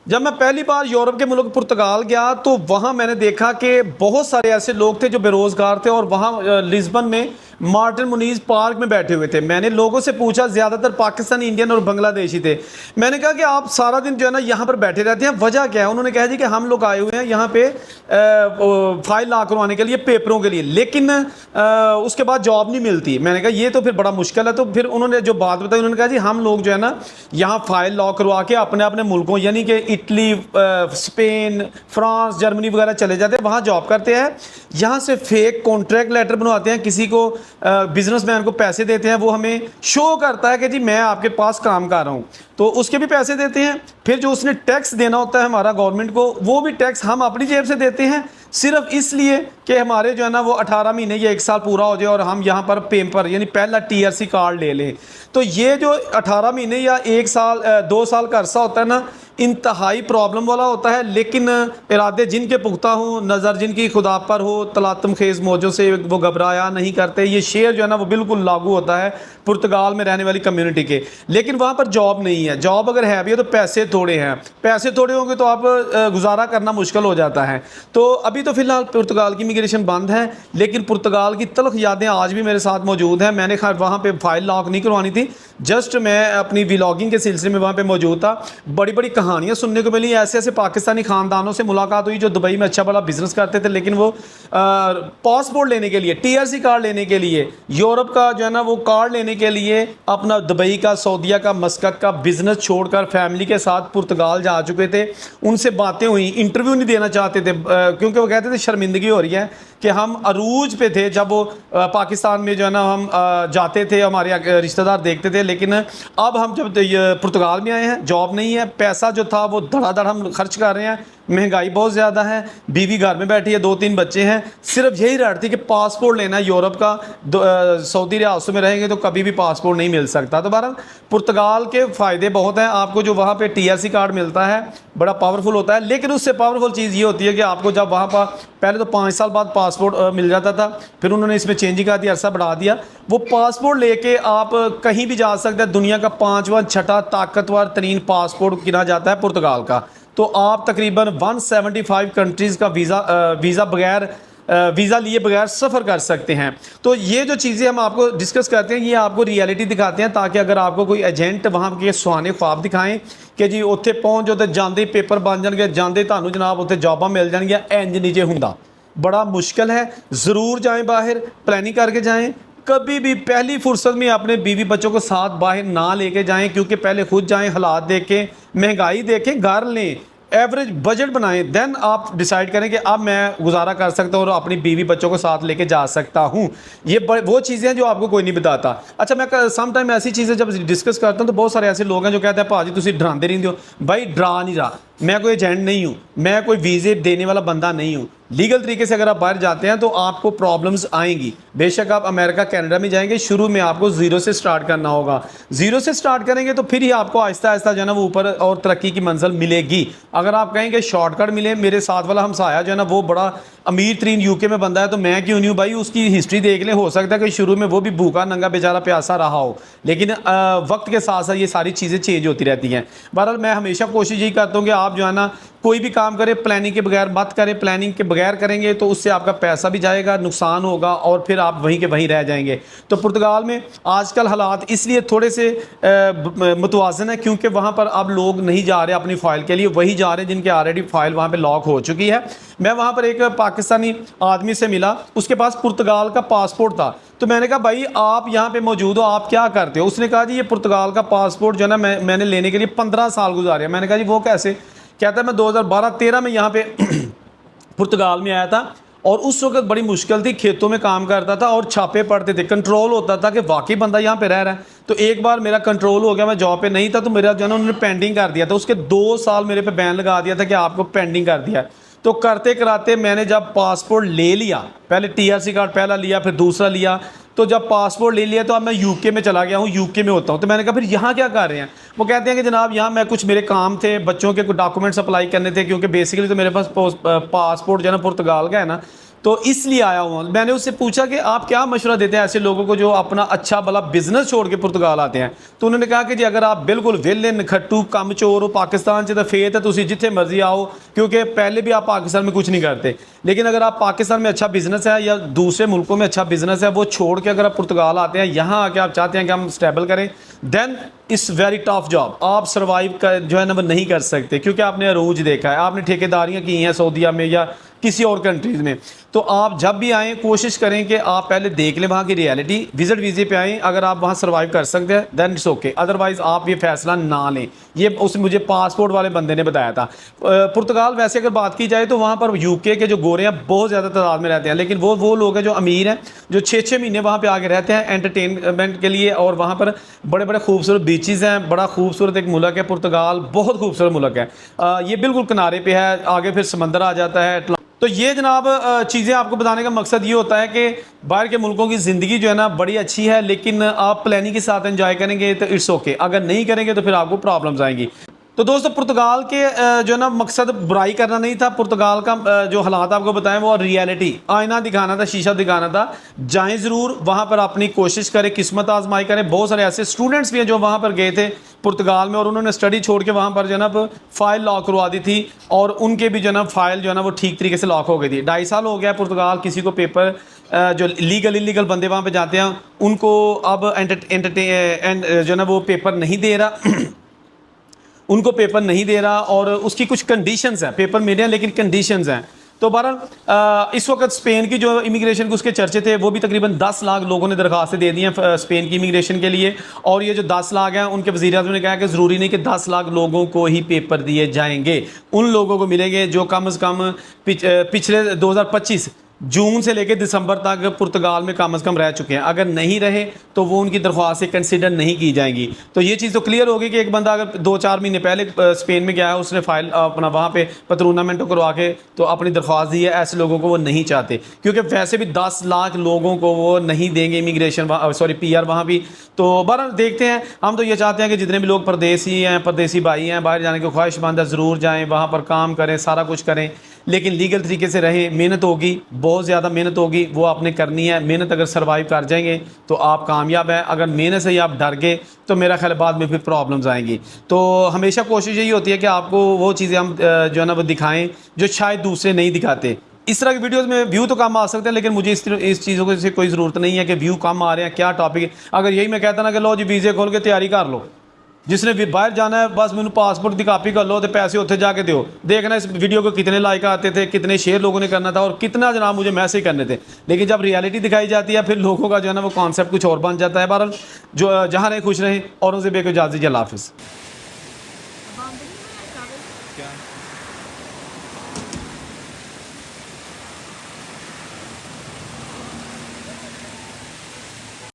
जब मैं पहली बार यूरोप के मुल्क पुर्तगाल गया तो वहाँ मैंने देखा कि बहुत सारे ऐसे लोग थे जो बेरोज़गार थे और वहाँ लिस्बन में मार्टिन मुनीज पार्क में बैठे हुए थे। मैंने लोगों से पूछा, ज़्यादातर पाकिस्तानी, इंडियन और बांग्लादेशी थे। मैंने कहा कि आप सारा दिन जो है ना यहाँ पर बैठे रहते हैं, वजह क्या है? उन्होंने कहा जी कि हम लोग आए हुए हैं यहाँ पे फाइल ला करवाने के लिए, पेपरों के लिए, लेकिन उसके बाद जॉब नहीं मिलती। मैंने कहा ये तो फिर बड़ा मुश्किल है। तो फिर उन्होंने जो बात बताई, उन्होंने कहा जी हम लोग जो है ना यहाँ फाइल लॉ करवा के अपने अपने मुल्कों यानी कि इटली, स्पेन, फ्रांस, जर्मनी वगैरह चले जाते हैं, वहाँ जॉब करते हैं, यहाँ से फेक कॉन्ट्रैक्ट लेटर बनवाते हैं, किसी को बिजनेसमैन को पैसे देते हैं, वो हमें शो करता है कि जी मैं आपके पास काम कर रहा हूँ, तो उसके भी पैसे देते हैं। फिर जो उसने टैक्स देना होता है हमारा गवर्नमेंट को, वो भी टैक्स हम अपनी जेब से देते हैं, सिर्फ इसलिए कि हमारे जो है ना वो 18 महीने या 1 साल पूरा हो जाए और हम यहाँ पर पेपर यानी पहला टीआरसी कार्ड ले लें। तो ये जो 18 महीने या 1 साल 2 साल का अरसा होता है ना, इंतहाई प्रॉब्लम वाला होता है। लेकिन इरादे जिनके पुख्ता हों, नज़र जिनकी खुदा पर हो, तलातम खेज़ मौजों से वो घबराया नहीं करते। ये शेर जो है ना वो बिल्कुल लागू होता है पुर्तगाल में रहने वाली कम्युनिटी के। लेकिन वहाँ पर जॉब नहीं है, जॉब अगर है भी है तो पैसे थोड़े हैं, पैसे थोड़े होंगे तो आप गुजारा करना मुश्किल हो जाता है। तो अभी तो फ़िलहाल पुर्तगाल की इमिग्रेशन बंद है, लेकिन पुर्तगाल की तल्ख यादें आज भी मेरे साथ मौजूद हैं। मैंने खैर वहाँ पे फ़ाइल लॉक नहीं करवानी थी, जस्ट मैं अपनी व्लॉगिंग के सिलसिले में वहाँ पे मौजूद था। बड़ी बड़ी कहानियाँ सुनने को मिली, ऐसे ऐसे पाकिस्तानी ख़ानदानों से मुलाकात हुई जो दुबई में अच्छा बड़ा बिजनेस करते थे, लेकिन वो पासपोर्ट लेने के लिए, टीआरसी कार्ड लेने के लिए, यूरोप का जो है ना वो कार्ड लेने के लिए अपना दुबई का, सऊदीया का, मस्कत का बिजनेस छोड़कर फैमिली के साथ पुर्तगाल जा चुके थे। उनसे बातें हुई, इंटरव्यू नहीं देना चाहते थे क्योंकि वो कहते थे शर्मिंदगी हो रही है कि हम अरूज पे थे जब वो पाकिस्तान में जो है ना हम जाते थे, हमारे रिश्तेदार देखते थे। लेकिन अब हम जब पुर्तगाल में आए हैं, जॉब नहीं है, पैसा जो था वो धड़ाधड़ हम खर्च कर रहे हैं, महंगाई बहुत ज़्यादा है, बीवी घर में बैठी है, 2-3 बच्चे हैं, सिर्फ यही रट थी कि पासपोर्ट लेना है यूरोप का। सऊदी रियासतों में रहेंगे तो कभी भी पासपोर्ट नहीं मिल सकता। तो बहरहाल पुर्तगाल के फ़ायदे बहुत हैं। आपको जो वहाँ पे टीआरसी कार्ड मिलता है बड़ा पावरफुल होता है, लेकिन उससे पावरफुल चीज़ ये होती है कि आपको जब वहाँ पर पहले तो 5 साल बाद पासपोर्ट मिल जाता था, फिर उन्होंने इसमें चेंजिंग कर दिया, अरसा बढ़ा दिया। वो पासपोर्ट लेके आप कहीं भी जा सकते हैं। दुनिया का 5वां 6ठा ताकतवर तरीन पासपोर्ट गिना जाता है पुर्तगाल का। तो आप तकरीबन 175 कंट्रीज़ का वीज़ा लिए बगैर सफ़र कर सकते हैं। तो ये जो चीज़ें हम आपको डिस्कस करते हैं, ये आपको रियलिटी दिखाते हैं, ताकि अगर आपको कोई एजेंट वहाँ के सुहाने ख्वाब दिखाएं कि जी उत्थे पहुँच जाओ तो जाते पेपर बन जाएंगे, जाते थानू जनाब उत्थे जॉबां मिल जाएंगियां, इंज नहीं जे हुंदा, बड़ा मुश्किल है। ज़रूर जाएँ बाहर, प्लानिंग करके जाएँ। कभी भी पहली फुर्सत में अपने बीवी बच्चों को साथ बाहर ना लेके जाएं, क्योंकि पहले खुद जाएं, हालात देखें, महंगाई देखें, घर लें, एवरेज बजट बनाएं, देन आप डिसाइड करें कि अब मैं गुजारा कर सकता हूँ और अपनी बीवी बच्चों को साथ लेके जा सकता हूँ। ये वो चीज़ें हैं जो आपको कोई नहीं बताता। अच्छा, मैं सम टाइम ऐसी चीज़ें जब डिस्कस करता हूँ तो बहुत सारे ऐसे लोग हैं जो कहते हैं भाजी तुम डराते रहते हो। भाई डरा नहीं रहा, मैं कोई एजेंट नहीं हूँ, मैं कोई वीज़े देने वाला बंदा नहीं हूँ। लीगल तरीके से अगर आप बाहर जाते हैं तो आपको प्रॉब्लम्स आएंगी। बेशक आप अमेरिका, कनाडा में जाएंगे, शुरू में आपको ज़ीरो से स्टार्ट करना होगा। ज़ीरो से स्टार्ट करेंगे तो फिर ही आपको आहिस्ता आहिस्ता जो है ना वो ऊपर और तरक्की की मंजिल मिलेगी। अगर आप कहेंगे शॉर्टकट मिले, मेरे साथ वाला हमसाया जो है ना वो बड़ा अमीर तरीन यूके में बंदा है तो मैं क्यों नहीं हूँ? भाई उसकी हिस्ट्री देख ले, हो सकता है कि शुरू में वो भी भूखा नंगा बेचारा प्यासा रहा हो, लेकिन वक्त के साथ साथ ये सारी चीज़ें चेंज होती रहती हैं। बहरहाल मैं हमेशा कोशिश यही करता हूँ कि आप जो है ना कोई भी काम करें प्लानिंग के बगैर मत करें। प्लानिंग के बगैर करेंगे तो उससे आपका पैसा भी जाएगा, नुकसान होगा और फिर आप वहीं के वहीं रह जाएंगे। तो पुर्तगाल में आजकल हालात इसलिए थोड़े से मुतवाज़न है क्योंकि वहाँ पर अब लोग नहीं जा रहे अपनी फ़ाइल के लिए, वही जा रहे हैं जिनके ऑलरेडी फ़ाइल वहाँ पर लॉक हो चुकी है। मैं वहाँ पर एक पाकिस्तानी आदमी से मिला, उसके पास पुर्तगाल का पासपोर्ट था। तो मैंने कहा भाई आप यहाँ पे मौजूद हो, आप क्या करते हो? उसने कहा जी ये पुर्तगाल का पासपोर्ट जो है ना मैंने लेने के लिए 15 साल गुजारे। मैंने कहा जी वो कैसे? कहता है मैं 2012-13 में यहाँ पे पुर्तगाल में आया था और उस वक्त बड़ी मुश्किल थी, खेतों में काम करता था और छापे पड़ते थे, कंट्रोल होता था कि वाकई बंदा यहाँ पे रह रहा है। तो एक बार मेरा कंट्रोल हो गया, मैं जॉब पे नहीं था तो मेरा जो है ना उन्होंने पेंडिंग कर दिया था। उसके 2 साल मेरे पे बैन लगा दिया था कि आपको पेंडिंग कर दिया। तो करते कराते मैंने जब पासपोर्ट ले लिया, पहले टीआरसी कार्ड पहला लिया, फिर दूसरा लिया, तो जब पासपोर्ट ले लिया तो अब मैं यूके में चला गया हूँ, यूके में होता हूँ। तो मैंने कहा फिर यहाँ क्या कर रहे हैं? वो कहते हैं कि जनाब यहाँ मैं कुछ मेरे काम थे, बच्चों के कुछ डॉक्यूमेंट्स अप्लाई करने थे, क्योंकि बेसिकली तो मेरे पास पासपोर्ट जो है ना पुर्तगाल का है ना, तो इसलिए आया हुआ। मैंने उससे पूछा कि आप क्या मशवरा देते हैं ऐसे लोगों को जो अपना अच्छा भला बिजनेस छोड़ के पुर्तगाल आते हैं। तो उन्होंने कहा कि जी अगर आप बिल्कुल वेले नखट्टू कम चोर हो पाकिस्तान से तो फेत है तुम जिथे मर्जी आओ, क्योंकि पहले भी आप पाकिस्तान में कुछ नहीं करते, लेकिन अगर आप पाकिस्तान में अच्छा बिजनेस है या दूसरे मुल्कों में अच्छा बिजनेस है वो छोड़ के अगर आप पुर्तगाल आते हैं, यहाँ आके आप चाहते हैं कि हम स्टेबल करें, then it's very tough job. आप सर्वाइव कर जो है ना वो नहीं कर सकते, क्योंकि आपने अरूज देखा है, आपने ठेकेदारियाँ की हैं सऊदीया में या किसी और कंट्रीज़ में। तो आप जब भी आएँ कोशिश करें कि आप पहले देख लें वहाँ की रियलिटी, विजिट वीज़े पे आएँ, अगर आप वहाँ सर्वाइव कर सकते हैं देन इट्स ओके, अदरवाइज़ आप ये फैसला ना लें। ये उस मुझे पासपोर्ट वाले बंदे ने बताया था। पुर्तगाल वैसे अगर बात की जाए तो वहाँ पर यूके के जो गोरे हैं बहुत ज़्यादा तादाद में रहते हैं, लेकिन वो लोग हैं जो अमीर हैं, जो 6-6 महीने वहाँ पर आके रहते हैं एंटरटेनमेंट के लिए, और वहाँ पर बड़े बड़े खूबसूरत बीचेज़ हैं, बड़ा खूबसूरत एक मुल्क है पुर्तगाल, बहुत खूबसूरत मुल्क है। ये बिल्कुल किनारे पे है, आगे फिर समंदर आ जाता है। तो ये जनाब चीज़ें आपको बताने का मकसद ये होता है कि बाहर के मुल्कों की ज़िंदगी जो है ना बड़ी अच्छी है, लेकिन आप प्लानिंग के साथ एंजॉय करेंगे तो इट्स ओके, अगर नहीं करेंगे तो फिर आपको प्रॉब्लम्स आएंगी। तो दोस्तों पुर्तगाल के जो है ना मकसद बुराई करना नहीं था, पुर्तगाल का जो हालात आपको बताएं वो रियलिटी आईना दिखाना था, शीशा दिखाना था। जाएं ज़रूर वहाँ पर, अपनी कोशिश करें, किस्मत आजमाई करें। बहुत सारे ऐसे स्टूडेंट्स भी हैं जो वहाँ पर गए थे पुर्तगाल में और उन्होंने स्टडी छोड़ के वहाँ पर जो है ना फ़ाइल लॉक करवा दी थी, और उनके भी जो है ना फ़ाइल जो है ना वो ठीक तरीके से लॉक हो गई थी। 2.5 साल हो गया पुर्तगाल, किसी को पेपर जो लीगल इलीगल बंदे वहाँ पर जाते हैं उनको अब जो है ना वो पेपर नहीं दे रहा उनको पेपर नहीं दे रहा, और उसकी कुछ कंडीशंस हैं, पेपर मिले हैं लेकिन कंडीशंस हैं। तो बहरहाल इस वक्त स्पेन की जो इमिग्रेशन के उसके चर्चे थे, वो भी तकरीबन 10 लाख लोगों ने दरखास्तें दे दी हैं स्पेन की इमिग्रेशन के लिए, और ये जो 10 लाख हैं उनके वज़ीर-ए-आज़म ने कहा कि ज़रूरी नहीं कि 10 लाख लोगों को ही पेपर दिए जाएंगे, उन लोगों को मिलेंगे जो कम से कम पिछले 2025 जून से लेकर दिसंबर तक पुर्तगाल में कम से कम रह चुके हैं। अगर नहीं रहे तो वो उनकी दरख्वास्तें कंसिडर नहीं की जाएंगी। तो ये चीज़ तो क्लियर होगी कि एक बंदा अगर 2-4 महीने पहले स्पेन में गया है, उसने फाइल अपना वहाँ पे पत्रूनामेंटो करवा के तो अपनी दरख्वास्त दी है, ऐसे लोगों को वो नहीं चाहते, क्योंकि वैसे भी 10 लाख लोगों को वो नहीं देंगे इमिग्रेशन PR वहाँ भी। तो बहरहाल देखते हैं, हम तो ये चाहते हैं कि जितने भी लोग परदेसी हैं, परदेसी भाई हैं, बाहर जाने की ख्वाहिशमंद है, ज़रूर जाएँ, वहाँ पर काम करें, सारा कुछ करें, लेकिन लीगल तरीके से रहें। मेहनत होगी, बहुत ज़्यादा मेहनत होगी, वो आपने करनी है। मेहनत अगर सर्वाइव कर जाएंगे तो आप कामयाब हैं, अगर मेहनत से ही आप डर गए तो मेरा ख्याल बाद में फिर प्रॉब्लम्स आएंगी। तो हमेशा कोशिश यही होती है कि आपको वो चीज़ें हम जो है ना वो दिखाएं जो शायद दूसरे नहीं दिखाते। इस तरह की वीडियोस में व्यू तो कम आ सकते हैं, लेकिन मुझे इस चीज़ों को से कोई ज़रूरत नहीं है कि व्यू कम आ रहे हैं, क्या टॉपिक है। अगर यही मैं कहता ना कि लो जी वीज़े खोल के तैयारी कर लो, जिसने भी बाहर जाना है बस मैंने पासपोर्ट की कापी कर लो तो पैसे उत्थे जाके दो। देखना इस वीडियो को कितने लाइक आते थे, कितने शेयर लोगों ने करना था, और कितना जनाब मुझे मैसेज करने थे। लेकिन जब रियलिटी दिखाई जाती है फिर लोगों का जो है ना वो कॉन्सेप्ट कुछ और बन जाता है। बहरहाल जो जहाँ रहे खुश रहें, और उनसे बेको इजाज़त दीजिए, अल्लाह हाफ़िज़।